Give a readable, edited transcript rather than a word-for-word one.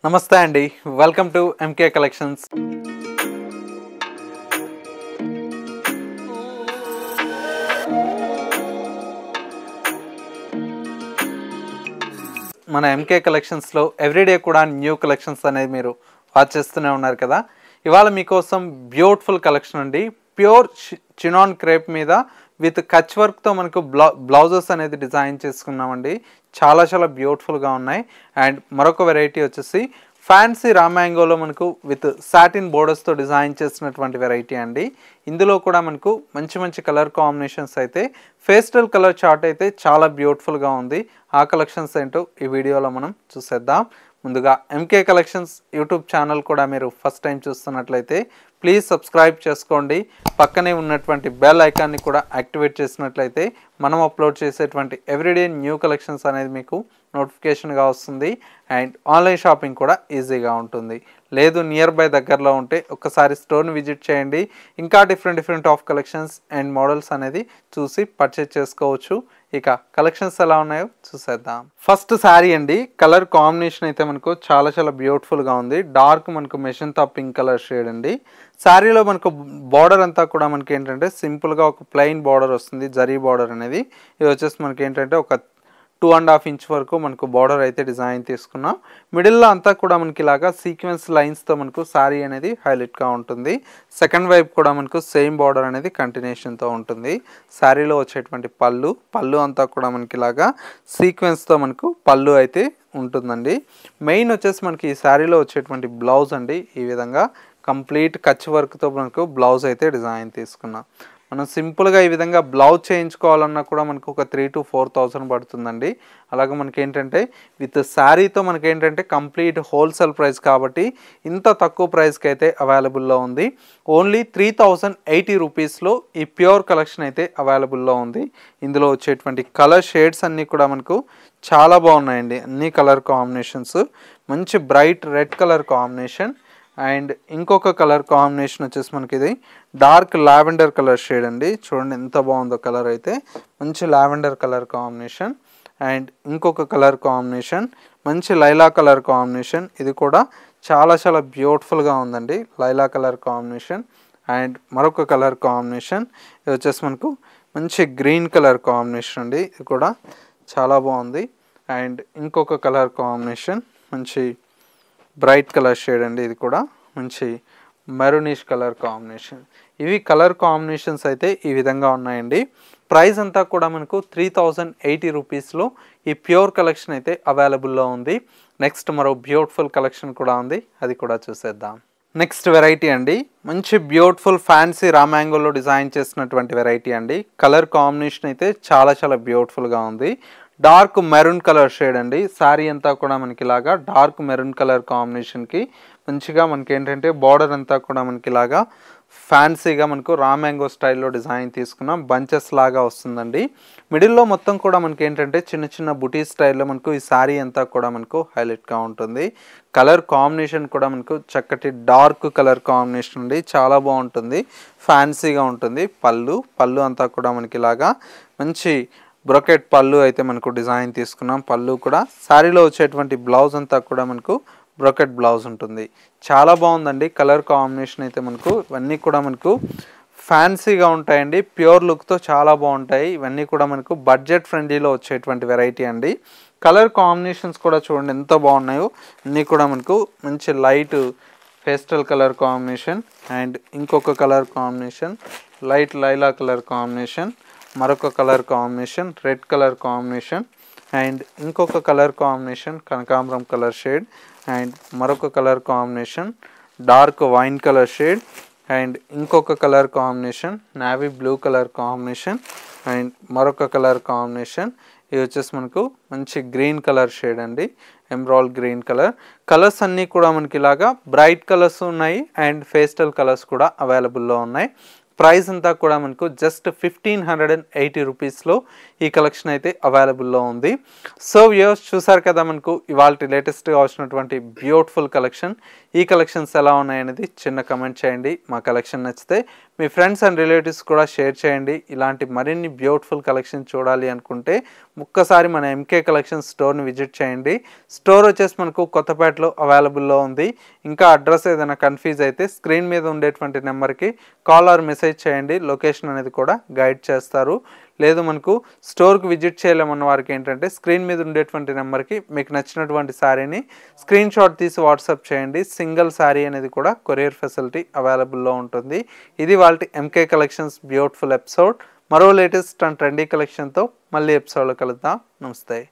నమస్తే అండి, welcome to MK collections. మన ఎంకే కలెక్షన్స్లో ఎవ్రీడే కూడా న్యూ కలెక్షన్స్ అనేది మీరు వాచ్ చేస్తూనే ఉన్నారు కదా. ఇవాళ మీకోసం బ్యూటిఫుల్ కలెక్షన్ అండి. ప్యూర్ చినాన్ క్రేప్ మీద విత్ కచ్ వర్క్తో మనకు బ్లౌజెస్ అనేది డిజైన్ చేసుకున్నామండి. చాలా చాలా బ్యూటిఫుల్గా ఉన్నాయి. అండ్ మరొక వెరైటీ వచ్చేసి ఫ్యాన్సీ రామ్యాంగోలో మనకు విత్ సాటిన్ బోర్డర్స్తో డిజైన్ చేసినటువంటి వెరైటీ అండి. ఇందులో కూడా మనకు మంచి మంచి కలర్ కాంబినేషన్స్ అయితే పేస్టల్ కలర్ చార్ట్ అయితే చాలా బ్యూటిఫుల్గా ఉంది. ఆ కలెక్షన్స్ ఏంటో ఈ వీడియోలో మనం చూసేద్దాం. ముందుగా ఎంకే కలెక్షన్స్ యూట్యూబ్ ఛానల్ కూడా మీరు ఫస్ట్ టైం చూస్తున్నట్లయితే ప్లీజ్ సబ్స్క్రైబ్ చేసుకోండి. పక్కనే ఉన్నటువంటి బెల్ ఐకాన్ని కూడా యాక్టివేట్ చేసినట్లయితే మనం అప్లోడ్ చేసేటువంటి ఎవ్రీడే న్యూ కలెక్షన్స్ అనేది మీకు నోటిఫికేషన్గా వస్తుంది. అండ్ ఆన్లైన్ షాపింగ్ కూడా ఈజీగా ఉంటుంది. లేదు నియర్ బై దగ్గరలో ఉంటే ఒక్కసారి స్టోర్ని విజిట్ చేయండి. ఇంకా different of collections and models అనేది చూసి పర్చేజ్ చేసుకోవచ్చు. ఇక కలెక్షన్స్ ఎలా ఉన్నాయో చూసేద్దాం. ఫస్ట్ శారీ అండి. కలర్ కాంబినేషన్ అయితే మనకు చాలా చాలా బ్యూటిఫుల్గా ఉంది. డార్క్ మనకు మెషంతా పింక్ కలర్ షేడ్ అండి. శారీలో మనకు బార్డర్ అంతా కూడా మనకి ఏంటంటే సింపుల్గా ఒక ప్లెయిన్ బార్డర్ వస్తుంది, జరీ బార్డర్ అనేది. ఇది వచ్చేసి మనకి ఏంటంటే ఒక 2.5 ఇంచ్ వరకు మనకు బార్డర్ అయితే డిజైన్ తీసుకున్నాం. మిడిల్లో అంతా కూడా మనకి ఇలాగా సీక్వెన్స్ లైన్స్తో మనకు శారీ అనేది హైలైట్గా ఉంటుంది. సెకండ్ వైపు కూడా మనకు సేమ్ బార్డర్ అనేది కంటిన్యూషన్తో ఉంటుంది. శారీలో వచ్చేటువంటి పళ్ళు అంతా కూడా మనకి ఇలాగా సీక్వెన్స్తో మనకు పళ్ళు అయితే ఉంటుందండి. మెయిన్ వచ్చేసి మనకి ఈ శారీలో వచ్చేటువంటి బ్లౌజ్ అండి. ఈ విధంగా కంప్లీట్ కచ్ వర్క్తో మనకు బ్లౌజ్ అయితే డిజైన్ తీసుకున్నాం. మనం సింపుల్గా ఈ విధంగా బ్లౌజ్ చేయించుకోవాలన్నా కూడా మనకు ఒక 3,000 to 4,000 పడుతుందండి. అలాగే మనకి ఏంటంటే విత్ శారీతో మనకి ఏంటంటే కంప్లీట్ హోల్సేల్ ప్రైస్ కాబట్టి ఇంత తక్కువ ప్రైస్కి అయితే అవైలబుల్లో ఉంది. ఓన్లీ 3,080 రూపీస్లో ఈ ప్యూర్ కలెక్షన్ అయితే అవైలబుల్లో ఉంది. ఇందులో వచ్చేటువంటి కలర్ షేడ్స్ అన్నీ కూడా మనకు చాలా బాగున్నాయండి. అన్ని కలర్ కాంబినేషన్స్ మంచి bright red colour combination. And ఇంకొక కలర్ కాంబినేషన్ వచ్చేసి మనకి ఇది డార్క్ లావెండర్ కలర్ షేడ్ అండి. చూడండి ఎంత బాగుందో కలర్ అయితే, మంచి లావెండర్ కలర్ కాంబినేషన్. అండ్ ఇంకొక కలర్ కాంబినేషన్ మంచి లైలా కలర్ కాంబినేషన్. ఇది కూడా చాలా చాలా బ్యూటిఫుల్గా ఉందండి, లైలా కలర్ కాంబినేషన్. అండ్ మరొక కలర్ కాంబినేషన్ ఇది వచ్చేసి మనకు మంచి గ్రీన్ కలర్ కాంబినేషన్ అండి. ఇది కూడా చాలా బాగుంది. అండ్ ఇంకొక కలర్ కాంబినేషన్ మంచి బ్రైట్ కలర్ షేడ్ అండి. ఇది కూడా మంచి మెరూనిష్ కలర్ కాంబినేషన్. ఇవి కలర్ కాంబినేషన్స్ అయితే ఈ విధంగా ఉన్నాయండి. ప్రైస్ అంతా కూడా మనకు 3,080 రూపీస్లో ఈ ప్యూర్ కలెక్షన్ అయితే అవైలబుల్లో ఉంది. నెక్స్ట్ మరో బ్యూటిఫుల్ కలెక్షన్ కూడా ఉంది, అది కూడా చూసేద్దాం. నెక్స్ట్ వెరైటీ అండి. మంచి బ్యూటిఫుల్ ఫ్యాన్సీ రామ్యాంగోలో డిజైన్ చేసినటువంటి వెరైటీ అండి. కలర్ కాంబినేషన్ అయితే చాలా చాలా బ్యూటిఫుల్గా ఉంది. డార్క్ మెరూన్ కలర్ షేడ్ అండి. శారీ అంతా కూడా మనకి ఇలాగా డార్క్ మెరూన్ కలర్ కాంబినేషన్కి మంచిగా మనకి ఏంటంటే బార్డర్ అంతా కూడా మనకి ఇలాగా ఫ్యాన్సీగా మనకు రామ్యాంగో స్టైల్లో డిజైన్ తీసుకున్నాం. బంచెస్ లాగా వస్తుందండి. మిడిల్లో మొత్తం కూడా మనకి ఏంటంటే చిన్న చిన్న బుటీ స్టైల్లో మనకు ఈ శారీ అంతా కూడా మనకు హైలైట్గా ఉంటుంది. కలర్ కాంబినేషన్ కూడా మనకు చక్కటి డార్క్ కలర్ కాంబినేషన్ అండి. చాలా బాగుంటుంది, ఫ్యాన్సీగా ఉంటుంది. పళ్ళు అంతా కూడా మనకి ఇలాగా మంచి బ్రొకెట్ పళ్ళు అయితే మనకు డిజైన్ తీసుకున్నాం. పళ్ళు కూడా శారీలో వచ్చేటువంటి బ్లౌజ్ అంతా కూడా మనకు బ్రొకెట్ బ్లౌజ్ ఉంటుంది. చాలా బాగుందండి కలర్ కాంబినేషన్ అయితే. మనకు ఇవన్నీ కూడా మనకు ఫ్యాన్సీగా ఉంటాయండి. ప్యూర్ లుక్తో చాలా బాగుంటాయి. ఇవన్నీ కూడా మనకు బడ్జెట్ ఫ్రెండ్లీలో వచ్చేటువంటి వెరైటీ అండి. కలర్ కాంబినేషన్స్ కూడా చూడండి ఎంత బాగున్నాయో. అన్నీ కూడా మనకు మంచి light pastel colour combination. And ఇంకొక కలర్ కాంబినేషన్ లైట్ లైలా కలర్ కాంబినేషన్. మరొక colour combination red colour combination. And ఇంకొక కలర్ కాంబినేషన్ కనకాంబరం కలర్ షేడ్. అండ్ మరొక colour combination dark wine colour shade. And ఇంకొక colour combination navy blue colour combination. And మరొక colour combination ఇది వచ్చేసి మనకు మంచి గ్రీన్ కలర్ షేడ్ అండి, ఎమరాల్డ్ గ్రీన్ కలర్. కలర్స్ అన్నీ కూడా మనకి ఇలాగా బ్రైట్ కలర్స్ ఉన్నాయి అండ్ పేస్టల్ కలర్స్ కూడా అవైలబుల్లో ఉన్నాయి. ప్రైస్ అంతా కూడా మనకు జస్ట్ 1,580 రూపీస్లో ఈ కలెక్షన్ అయితే అవైలబుల్లో ఉంది. సో వ్యూవర్స్ చూసారు కదా మనకు ఇవాళ లేటెస్ట్గా వచ్చినటువంటి బ్యూటిఫుల్ కలెక్షన్. ఈ కలెక్షన్స్ ఎలా ఉన్నాయనేది చిన్న కమెంట్ చేయండి. మా కలెక్షన్ నచ్చితే మీ ఫ్రెండ్స్ అండ్ రిలేటివ్స్ కూడా షేర్ చేయండి. ఇలాంటి మరిన్ని బ్యూటిఫుల్ కలెక్షన్ చూడాలి అనుకుంటే ఒక్కసారి మన ఎంకే కలెక్షన్ స్టోర్ని విజిట్ చేయండి. స్టోర్ వచ్చేసి మనకు కొత్తపేటలో అవైలబుల్లో ఉంది. ఇంకా అడ్రస్ ఏదైనా కన్ఫ్యూజ్ అయితే స్క్రీన్ మీద ఉండేటువంటి నెంబర్కి కాల్ ఆర్ మెసేజ్ చేయండి. లొకేషన్ అనేది కూడా గైడ్ చేస్తారు. లేదు మనకు స్టోర్కి విజిట్ చేయలేమన్న వారికి ఏంటంటే స్క్రీన్ మీద ఉండేటువంటి నెంబర్కి మీకు నచ్చినటువంటి శారీని స్క్రీన్ షాట్ తీసి వాట్సాప్ చేయండి. సింగిల్ శారీ అనేది కూడా కొరియర్ ఫెసిలిటీ అవైలబుల్లో ఉంటుంది. ఇది వాళ్ళ ఎంకే కలెక్షన్స్ బ్యూటిఫుల్ ఎపిసోడ్. మరో లేటెస్ట్ అండ్ ట్రెండీ కలెక్షన్తో మళ్ళీ ఎపిసోడ్లో కలుద్దాం. నమస్తే.